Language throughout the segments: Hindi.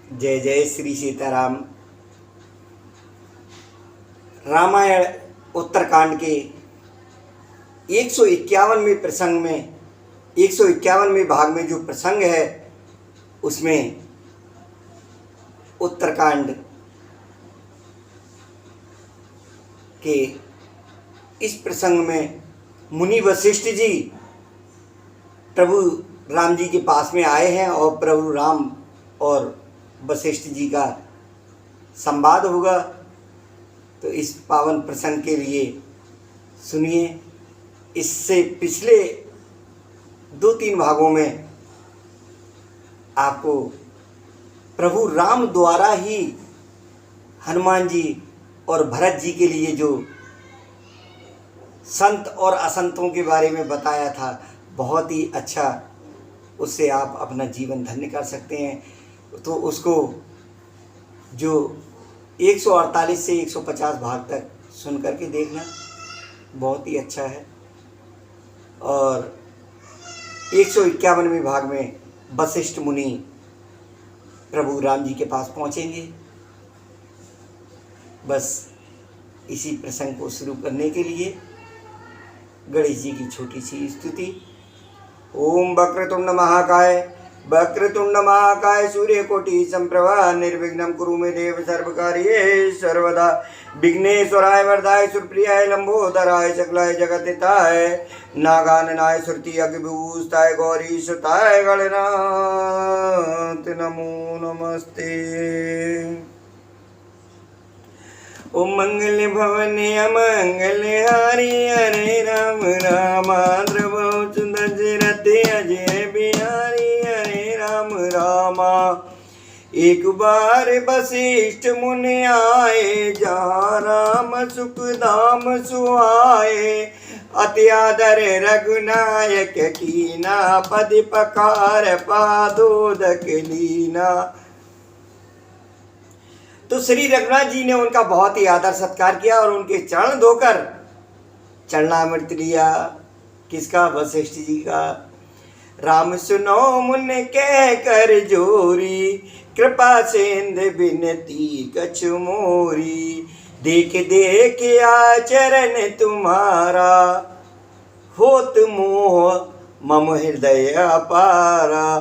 जय जय श्री सीताराम। रामायण उत्तरकांड के 151वें प्रसंग में 151वें भाग में जो प्रसंग है उसमें उत्तरकांड के इस प्रसंग में मुनि वशिष्ठ जी प्रभु राम जी के पास में आए हैं और प्रभु राम और वशिष्ठ जी का संवाद होगा। तो इस पावन प्रसंग के लिए सुनिए। इससे पिछले 2-3 भागों में आपको प्रभु राम द्वारा ही हनुमान जी और भरत जी के लिए जो संत और असंतों के बारे में बताया था, बहुत ही अच्छा, उससे आप अपना जीवन धन्य कर सकते हैं। तो उसको जो 148 से 150 भाग तक सुन करके देखना, बहुत ही अच्छा है। और 151वें भाग में वशिष्ठ मुनि प्रभु राम जी के पास पहुँचेंगे। बस इसी प्रसंग को शुरू करने के लिए गणेश जी की छोटी सी स्तुति। ओम वक्रतुंड महाकाय सूर्यकोटि संप्रभा निर्विघ्नं कुरु मे देव सर्वकार्येषु सर्वदा। विघ्नेश्वराय वरदाय सुरप्रियाय लंबोदराय सकलाय जगत्हिताय नागाननाय श्रुति अग्निभूषिताय गौरी सुताय गणनाथ नमो नमस्ते। ओम मंगल भवन अमंगल हारी हरे राम रामांद्र बहु सुंदर रते अजय बिहारी हरे राम रामा। एक बार वशिष्ठ मुनि आए जहाँ राम सुख धाम सुहाए। अति आदर रघुनायक कीना पद पकार पादोदक लीना। तो श्री रघुनाथ जी ने उनका बहुत ही आदर सत्कार किया और उनके चरण धोकर चरणामृत लिया। किसका? वशिष्ठ जी का। राम सुनो मुन कह कर जोरी कृपा सेंध बिनती कछु मोरी। देख देख आचरण तुम्हारा होत मोह मम हृदय अपारा।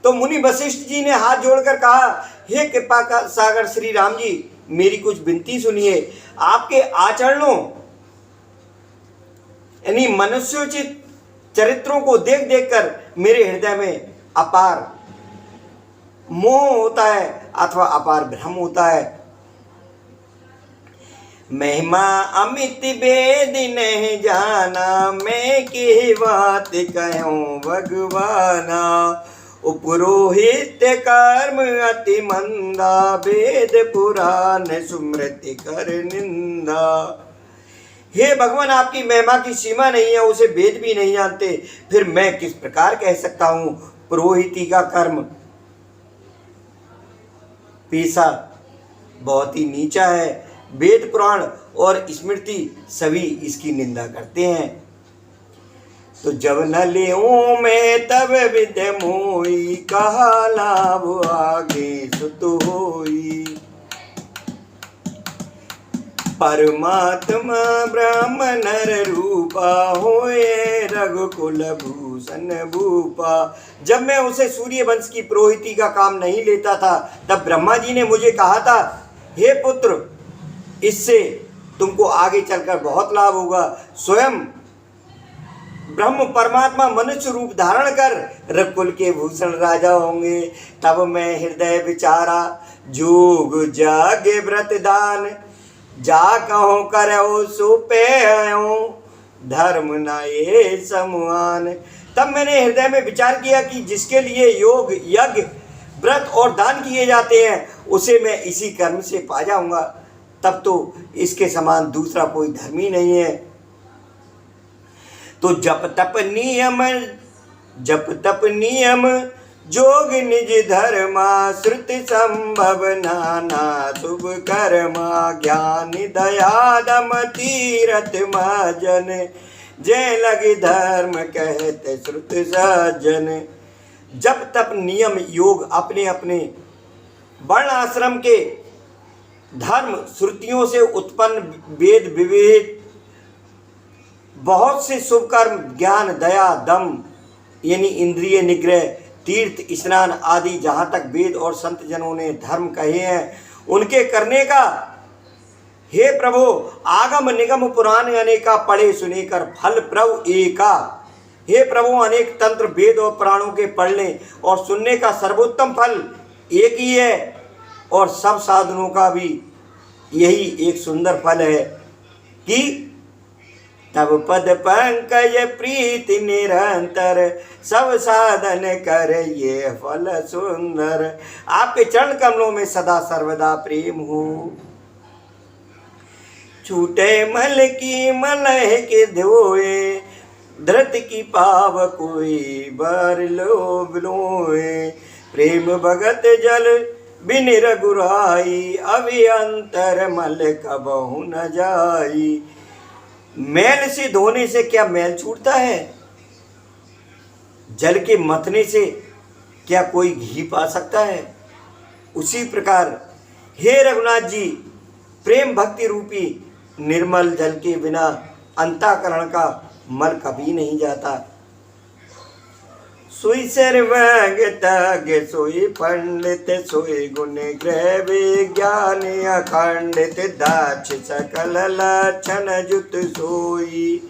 तो मुनि वशिष्ठ जी ने हाथ जोड़कर कहा, हे कृपा का सागर श्री राम जी, मेरी कुछ विनती सुनिए। आपके आचरणों यानी मनुष्योचित चरित्रों को देख देख कर मेरे हृदय में अपार मोह होता है अथवा अपार भ्रम होता है। महिमा अमित भेद नहीं जाना, मैं की बात कहूँ भगवाना। उपरोहित कर्म अति मंदा, वेद पुराण स्मृति कर निंदा। हे भगवान, आपकी महिमा की सीमा नहीं है, उसे वेद भी नहीं जानते, फिर मैं किस प्रकार कह सकता हूँ। पुरोहिती का कर्म पेशा बहुत ही नीचा है। वेद पुराण और स्मृति सभी इसकी निंदा करते हैं। तो जब न लेऊं मैं तब विद्य मोई, कहा लाभ आगे सुत होई। परमात्मा ब्राह्मण नर रूपा, होए रघुकुल भूषण भूपा। जब मैं उसे सूर्य वंश की पुरोहिती का काम नहीं लेता था, तब ब्रह्मा जी ने मुझे कहा था, हे पुत्र, इससे तुमको आगे चलकर बहुत लाभ होगा। स्वयं ब्रह्म परमात्मा मनुष्य रूप धारण कर रघुकुल के भूषण राजा होंगे। तब मैं हृदय विचारा, जोग जागे व्रत दान, जा कहो करो सो पे आयो, धर्म न ये समुआन। तब मैंने हृदय में विचार किया कि जिसके लिए योग यज्ञ व्रत और दान किए जाते हैं, उसे मैं इसी कर्म से पा जाऊंगा। तब तो इसके समान दूसरा कोई धर्म ही नहीं है। तो जप तप नियम जोग निज धर्मा, श्रुति संभव नाना शुभ कर्मा। ज्ञान दया दम तीरथ महाजन, जय लग धर्म कहते श्रुति सज्जन। जप तप नियम योग अपने अपने वर्ण आश्रम के धर्म श्रुतियों से उत्पन्न वेद विविध बहुत से शुभ कर्म, ज्ञान, दया, दम यानी इंद्रिय निग्रह, तीर्थ स्नान आदि जहाँ तक वेद और संत जनों ने धर्म कहे हैं उनके करने का हे प्रभु आगम निगम पुराण अनेका पढ़े सुने कर फल प्रभु एका। हे प्रभु अनेक तंत्र वेद और पुराणों के पढ़ने और सुनने का सर्वोत्तम फल एक ही है और सब साधनों का भी यही एक सुंदर फल है कि तब पद पंकज प्रीति निरंतर सब साधन कर ये फल सुंदर। आपके चरण कमलों में सदा सर्वदा प्रेम हो। छूटे मल की मलह के धोए धृत की पाव कोई बर लोभ लोए। प्रेम भगत जल बिन रघुराई अभी अंतर मल कबहु न जाई। मैल से धोने से क्या मैल छूटता है? जल के मथने से क्या कोई घी पा सकता है? उसी प्रकार हे रघुनाथ जी प्रेम भक्ति रूपी निर्मल जल के बिना अंतःकरण का मल कभी नहीं जाता। सोई सर्वज्ञ सोई पंडित सोई गुण ग्रह विज्ञान अखंडित दाक्ष सकल लक्षण जुत सोई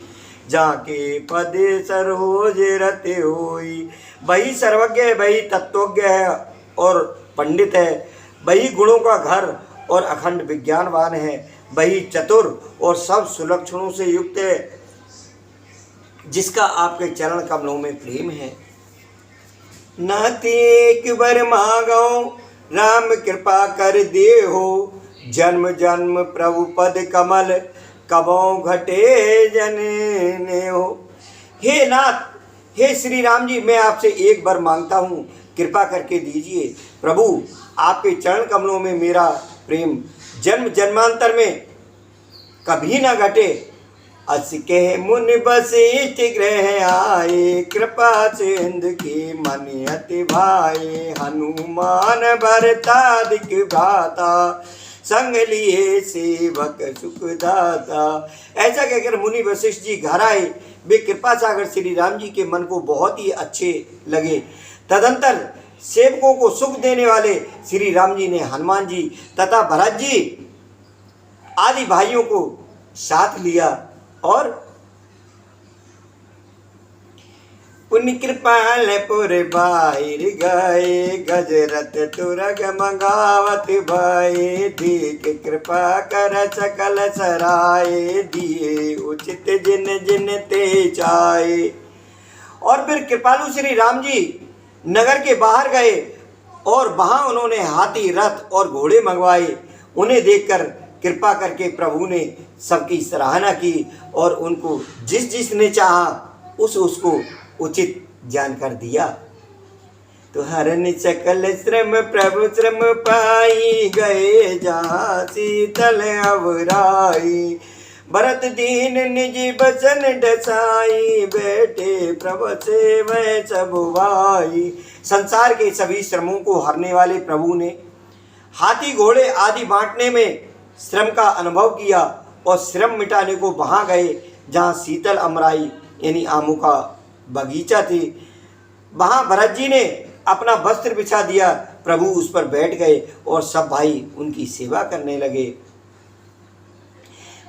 जाके पद सरोज रत होई। वही सर्वज्ञ है, वही तत्वज्ञ है और पंडित है, वही गुणों का घर और अखंड विज्ञानवान है, वही चतुर और सब सुलक्षणों से युक्त है जिसका आपके चरण कमलों में प्रेम है। नाते एक बार मांगो राम कृपा कर दे हो जन्म जन्म प्रभु पद कमल कबों घटे जने हो। हे नाथ हे श्री राम जी मैं आपसे एक बार मांगता हूँ कृपा करके दीजिए। प्रभु आपके चरण कमलों में मेरा प्रेम जन्म जन्मांतर में कभी ना घटे। अस कह मुनि बसिष्ठ ग्रह आए कृपा सिंध की मन अति भाए। हनुमान भरतादिक भ्राता संग लिए सेवक सुखदाता। ऐसा कहकर मुनि वशिष्ठ जी घर आए। वे कृपा सागर श्री राम जी के मन को बहुत ही अच्छे लगे। तदंतर सेवकों को सुख देने वाले श्री राम जी ने हनुमान जी तथा भरत जी आदि भाइयों को साथ लिया और पुण्य कृपाल पुर बाहिर गए गजरथ तुरग मंगावत भये। दीक कृपा कर सकल सराय दिए उचित जिन जिन ते चाहे। और फिर कृपालु श्री राम जी नगर के बाहर गए और वहाँ उन्होंने हाथी रथ और घोड़े मंगवाए। उन्हें देखकर कृपा करके प्रभु ने सबकी सराहना की और उनको जिस जिसने चाहा उसको उचित जानकर दिया। तो हरन सकल श्रम प्रभु श्रम पाई गए जहाँ शीतल अवराई। भरत दीन निज बचन डसाई बैठे प्रभु से वह सब भाई। संसार के सभी श्रमों को हरने वाले प्रभु ने हाथी घोड़े आदि बांटने में श्रम का अनुभव किया और श्रम मिटाने को वहाँ गए जहाँ शीतल अमराई यानी आमों का बगीचा थी। वहाँ भरत जी ने अपना वस्त्र बिछा दिया। प्रभु उस पर बैठ गए और सब भाई उनकी सेवा करने लगे।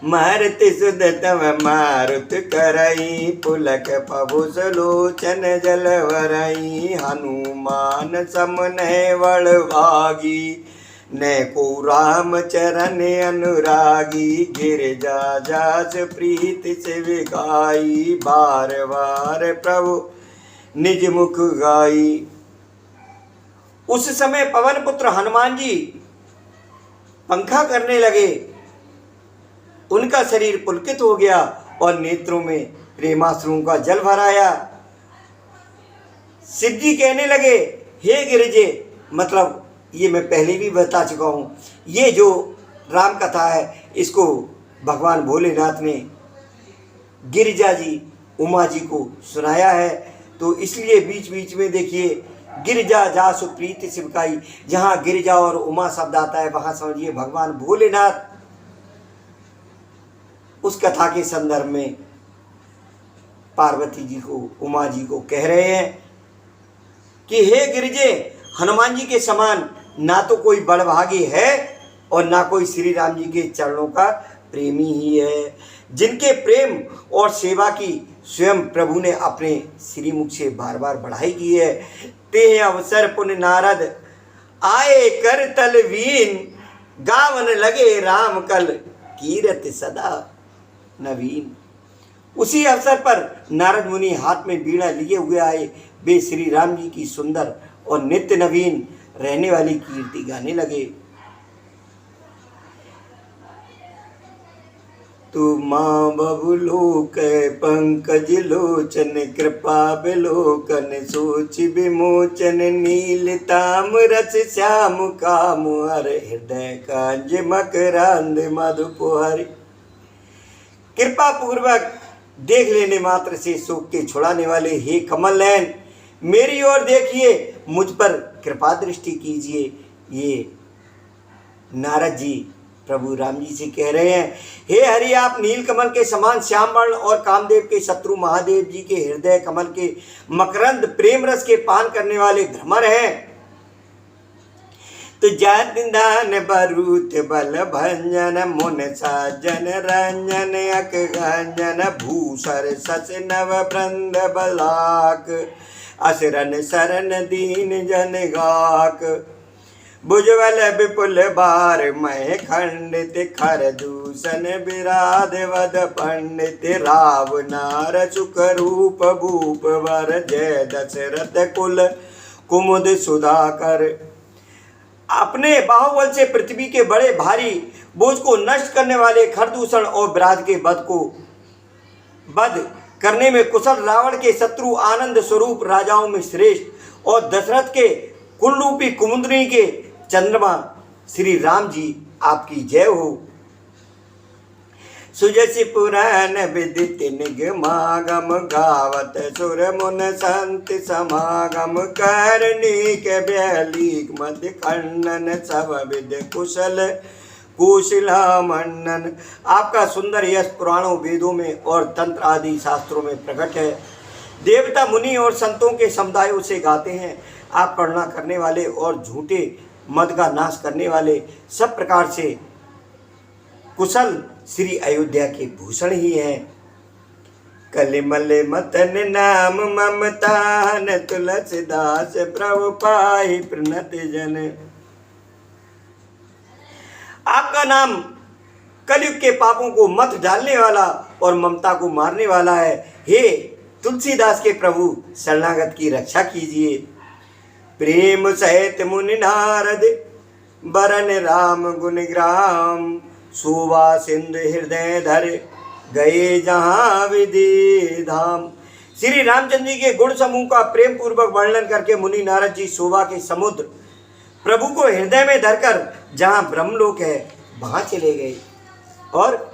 मारुति सुध तव मारुत करई पुलक पबुस लोचन जल वरई। हनुमान समन वड़ भागी न को राम चरण अनुरागी। गिरजा जास प्रीत से विगाई बार बार प्रभु निज मुख गाई। उस समय पवन पुत्र हनुमान जी पंखा करने लगे। उनका शरीर पुलकित हो गया और नेत्रों में प्रेमाश्रुओं का जल भराया। शिव जी कहने लगे हे गिरिजे, मतलब ये मैं पहले भी बता चुका हूँ, ये जो राम कथा है इसको भगवान भोलेनाथ ने गिरिजा जी उमा जी को सुनाया है। तो इसलिए बीच बीच में देखिए गिरिजा जा सुप्रीति शिवकाई। जहाँ गिरिजा और उमा शब्द आता है वहाँ समझिए भगवान भोलेनाथ उस कथा के संदर्भ में पार्वती जी को, उमा जी को कह रहे हैं कि हे गिरिजे, हनुमान जी के समान ना तो कोई बड़भागी है और ना कोई श्री राम जी के चरणों का प्रेमी ही है, जिनके प्रेम और सेवा की स्वयं प्रभु ने अपने श्रीमुख से बार बार बढ़ाई की है। ते अवसर पुन नारद आए कर तलवीन, गावन लगे राम कल कीरत सदा नवीन। उसी अवसर पर नारद मुनि हाथ में बीड़ा लिए हुए आए। वे श्री राम जी की सुंदर और नित्य नवीन रहने वाली कीर्ति गाने लगे। तू माँ बबुलोक पंकज लोचन, कृपा बिलोकन सोच विमोचन, नील ताम रस श्याम काम हर, हृदय कांज मकरांद मधुपुहर। कृपा पूर्वक देख लेने मात्र से शोक के छुड़ाने वाले हे कमल नयन, मेरी ओर देखिए, मुझ पर कृपा दृष्टि कीजिए। ये नारद जी प्रभु राम जी से कह रहे हैं, हे हरि, आप नील कमल के समान श्याम वर्ण और कामदेव के शत्रु महादेव जी के हृदय कमल के मकरंद प्रेम रस के पान करने वाले भ्रमर हैं। तो जान बरूत बल भंजन, मुन साजन रंजन अक गंजन, भूसर सस नव वृंद बलाक, असरन सरन दीन जन गाक। भुजबल विपुल बार मय खंडित, खर दूषण विराध वद पंडित, राव नार सुख रूप भूप वर, जय दशरथ कुल कुमुद सुधाकर। अपने बाहुबल से पृथ्वी के बड़े भारी बोझ को नष्ट करने वाले खरदूषण और विराध के वध करने में कुशल रावण के शत्रु, आनंद स्वरूप राजाओं में श्रेष्ठ और दशरथ के कुलरूपी कुमुदनी के चंद्रमा श्री राम जी, आपकी जय हो। सुजसि पुराण विदित निगमागम, गावत सुर मुन संत समागम, करनी के ब्यालीक मध्य खंडन, सब विद कुशल कुशला मंडन। आपका सुंदर यश पुराणों, वेदों में और तंत्र आदि शास्त्रों में प्रकट है। देवता मुनि और संतों के समुदायों से गाते हैं। आप करुणा करने वाले और झूठे मद का नाश करने वाले, सब प्रकार से कुशल श्री अयोध्या के भूषण ही हैं। कलिमल मतन नाम ममतान, तुलसीदास प्रभु पाहि प्रणत जन। आपका नाम कलयुग के पापों को मत डालने वाला और ममता को मारने वाला है। हे तुलसीदास के प्रभु, शरणागत की रक्षा कीजिए। प्रेम सहित मुनि नारद, बरन राम गुणग्राम, शोभा सिंधु हृदय धर, गए जहाँ विधि धाम। श्री रामचंद्र जी के गुण समूह का प्रेम पूर्वक वर्णन करके मुनि नारद जी शोभा के समुद्र प्रभु को हृदय में धरकर जहाँ ब्रह्मलोक है वहाँ चले गए। और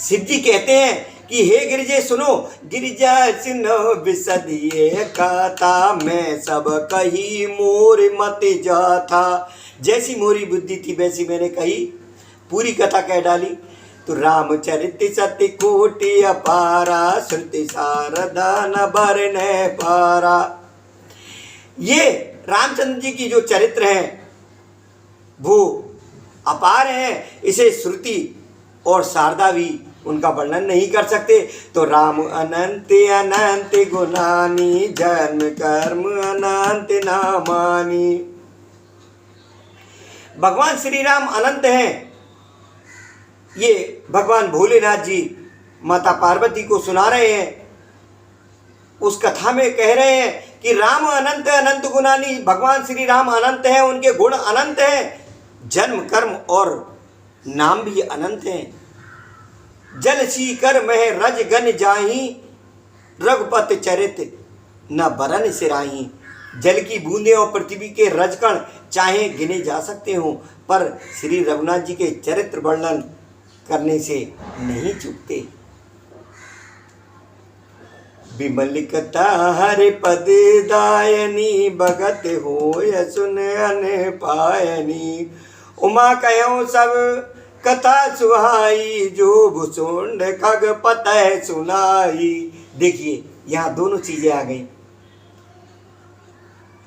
शिव जी कहते हैं कि हे गिरिजे सुनो, गिरिजा सुनो विसदिये कथा, मैं सब कही मोर मत जाथा। जैसी मोरी बुद्धि थी वैसी मैंने कही, पूरी कथा कह डाली। तो रामचरित सत्य कोटि अपारा, श्रुति शारदा न बरने पारा। ये रामचंद्र जी की जो चरित्र हैं वो अपार हैं, इसे श्रुति और शारदा भी उनका वर्णन नहीं कर सकते। तो राम अनंत अनंत गुणानी, जन्म कर्म अनंत नामानी। भगवान श्री राम अनंत हैं। ये भगवान भोलेनाथ जी माता पार्वती को सुना रहे हैं। उस कथा में कह रहे हैं कि राम अनंत अनंत गुणानी, भगवान श्री राम अनंत हैं, उनके गुण अनंत हैं, जन्म कर्म और नाम भी अनंत हैं। जल सीकर मह रज गन जाही, रघुपत चरित न बरन सिराही। जल की बूंदें और पृथ्वी के रजकण चाहे गिने जा सकते हों, पर श्री रघुनाथ जी के चरित्र वर्णन करने से नहीं चूकते। विमल कथा हरि पद दायनी भगत होय सुन अन पायनी। उमा कहो सब कथा सुहाई जो भुसुंड खग पतय सुनाई। देखिए यहाँ दोनों चीजें आ गई।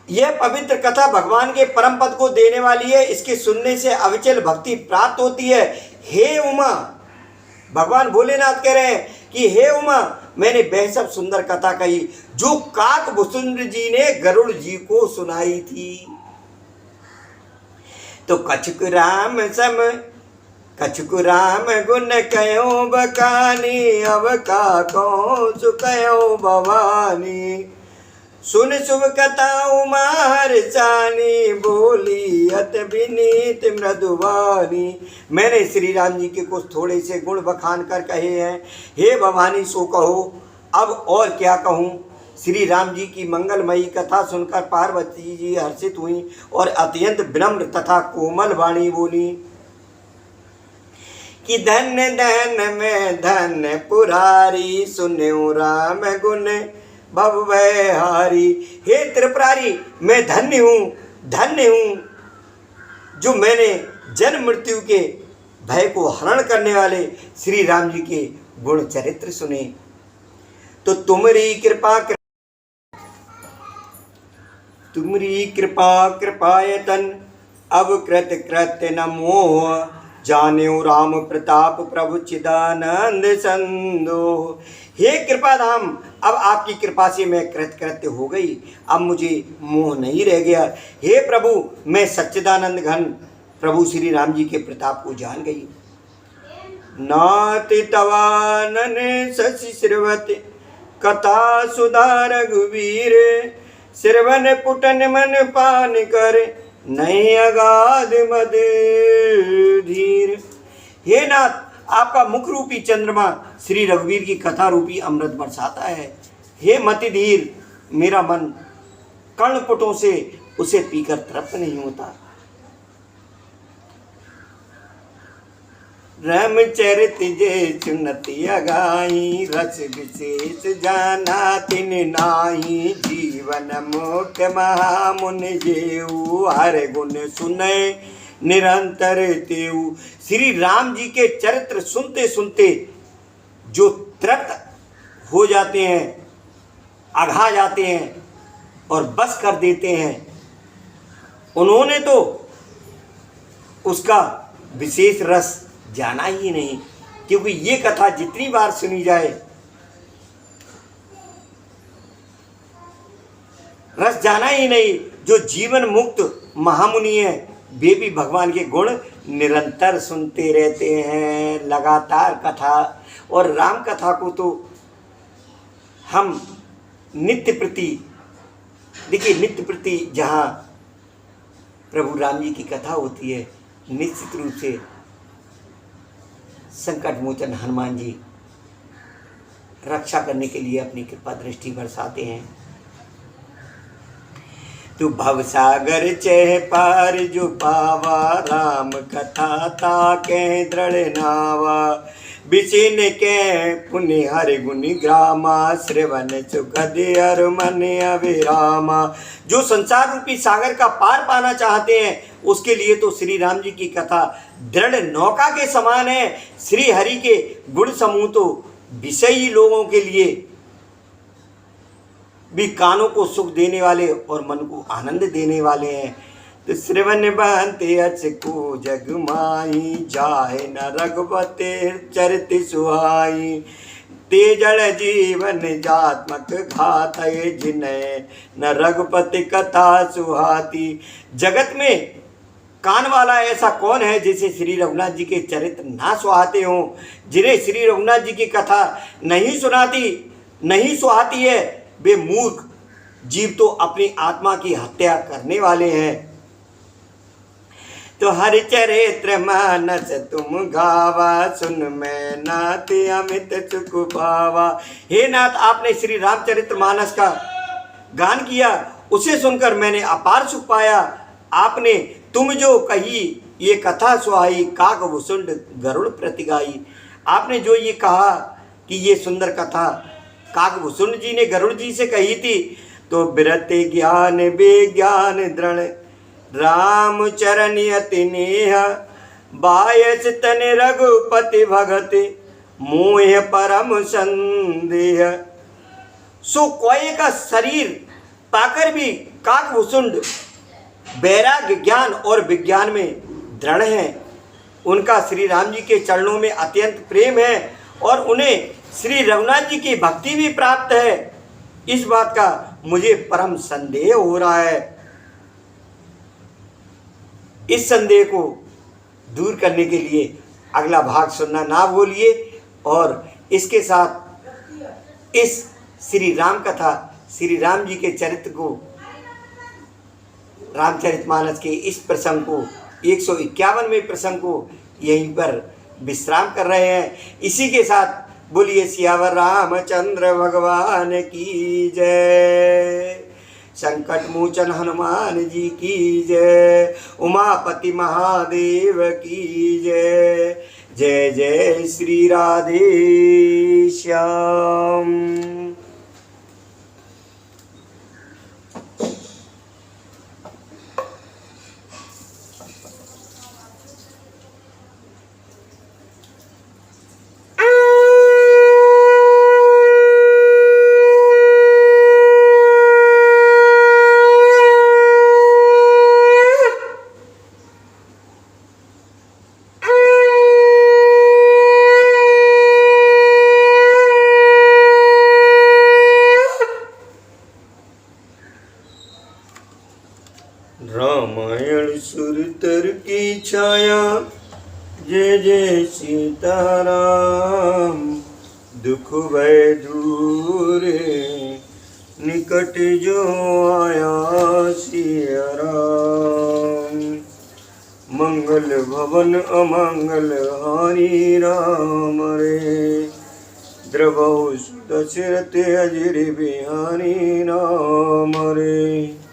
यह पवित्र कथा भगवान के परम पद को देने वाली है। इसके सुनने से अविचल भक्ति प्राप्त होती है। हे उमा, भगवान भोलेनाथ कह रहे हैं कि हे उमा, मैंने वह सब सुंदर कथा कही जो काक भुसुंड जी ने गरुड़ जी को सुनाई थी। तो कछुक राम गुण कयो बकानी, अब काको सुकयो भवानी। सुन शुभ कथा उमा हर्षानी, बोली अत विनीत मृदुवानी। मैंने श्री राम जी के कुछ थोड़े से गुण बखान कर कहे हैं, हे भवानी सो कहो। अब और क्या कहूँ। श्री राम जी की मंगलमयी कथा सुनकर पार्वती जी हर्षित हुई और अत्यंत विनम्र तथा कोमल वाणी बोली कि धन धन में धन पुरारी, सुनो राम गुण भवहारी। हे त्रिपुरारी, मैं धन्य हूँ जो मैंने जन्म मृत्यु के भय को हरण करने वाले श्री राम जी के गुण चरित्र सुने। तो तुम्हारी कृपायतन अब कृत न मोह, जान्यो राम प्रताप प्रभु चिदानंद संदो। हे कृपाधाम, अब आपकी कृपा से मैं कृतकृत्य हो गई, अब मुझे मोह नहीं रह गया। हे प्रभु, मैं सच्चिदानंद घन प्रभु श्री राम जी के प्रताप को जान गई। नाथ तवानन शशि श्रवत कथा सुधा रघुवीर, श्रवण पुटन मन पान कर नहीं अगाध मद धीर। हे नाथ, आपका मुख रूपी चंद्रमा श्री रघुवीर की कथा रूपी अमृत बरसाता है। हे मति धीर, मेरा मन कर्णपुटों से उसे पीकर तृप्त नहीं होता। रामचरित जे चुनति अगाई, रस विशेष जाना तिन नाही। जीवन मुख्य महामुन जेऊ, हर गुण सुने निरंतर तेऊ। श्री राम जी के चरित्र सुनते सुनते जो तृप्त हो जाते हैं, अघा जाते हैं और बस कर देते हैं, उन्होंने तो उसका विशेष रस जाना ही नहीं। क्योंकि ये कथा जितनी बार सुनी जाए रस जाना ही नहीं। जो जीवन मुक्त महामुनि है वे भी भगवान के गुण निरंतर सुनते रहते हैं, लगातार कथा। और राम कथा को तो हम नित्य प्रति, देखिए नित्य प्रति जहाँ प्रभु राम जी की कथा होती है, निश्चित रूप से संकट मोचन हनुमान जी रक्षा करने के लिए अपनी कृपा दृष्टि बरसाते हैं। तू भवसागर चह पार जो पावा, राम कथा ताके दृढ़ नावा। बिचिन के पुण्य हरि गुनि ग्रामा, श्रवण सुखद हर मन अविरामा। जो संसार रूपी सागर का पार पाना चाहते हैं उसके लिए तो श्री राम जी की कथा दृढ़ नौका के समान है। श्री हरि के गुण समूह तो विषयी लोगों के लिए भी कानों को सुख देने वाले और मन को आनंद देने वाले हैं। तो श्रवण बहते अच को जग माई, जाहे न रघुपते चरित सुहाई। तेजल जीवन जात्मक घात, जिन्हें न रघुपति कथा सुहाती। जगत में कान वाला ऐसा कौन है जिसे श्री रघुनाथ जी के चरित्र ना सुहाते हों, जिन्हें श्री रघुनाथ जी की कथा नहीं सुहाती है। वे मूर्ख जीव तो अपनी आत्मा की हत्या करने वाले हैं। तो हरि चरित्र मानस तुम गावा, सुन मैं नाथ अमित सुख पावा। हे नाथ, आपने श्री रामचरित्र मानस का गान किया, उसे सुनकर मैंने अपार सुख पाया। आपने तुम जो कही ये कथा सुहाई, काक भुसुंड गरुड़ प्रति गाई। आपने जो ये कहा कि ये सुंदर कथा काकभूषण जी ने गरुड़ जी से कही थी, तो बिरते ज्ञान विज्ञान दृढ़ राम चरण अति नेह बायस तन रघुपति भगत मोह परम संदेह। सो कोये का शरीर पाकर भी काकभूषण वैराग्य ज्ञान और विज्ञान में दृढ़ हैं। उनका श्री राम जी के चरणों में अत्यंत प्रेम है और उन्हें श्री रघुनाथ जी की भक्ति भी प्राप्त है। इस बात का मुझे परम संदेह हो रहा है। इस संदेह को दूर करने के लिए अगला भाग सुनना ना भूलिए और इसके साथ इस श्री राम कथा, श्री राम जी के चरित्र को, रामचरितमानस के इस प्रसंग को, 151वें प्रसंग को यहीं पर विश्राम कर रहे हैं। इसी के साथ बोलिए सियावर रामचंद्र भगवान की जय, संकट मोचन हनुमान जी की जय, उमापति महादेव की जय। जय जय श्री राधे श्याम। रामायण सुरतर की छाया, जय जय सीताराम। दुख भय दूर निकट जो आया सिया राम। मंगल भवन अमंगल हानि राम रे, द्रवहु दशरथ अजर बिहारी राम रे।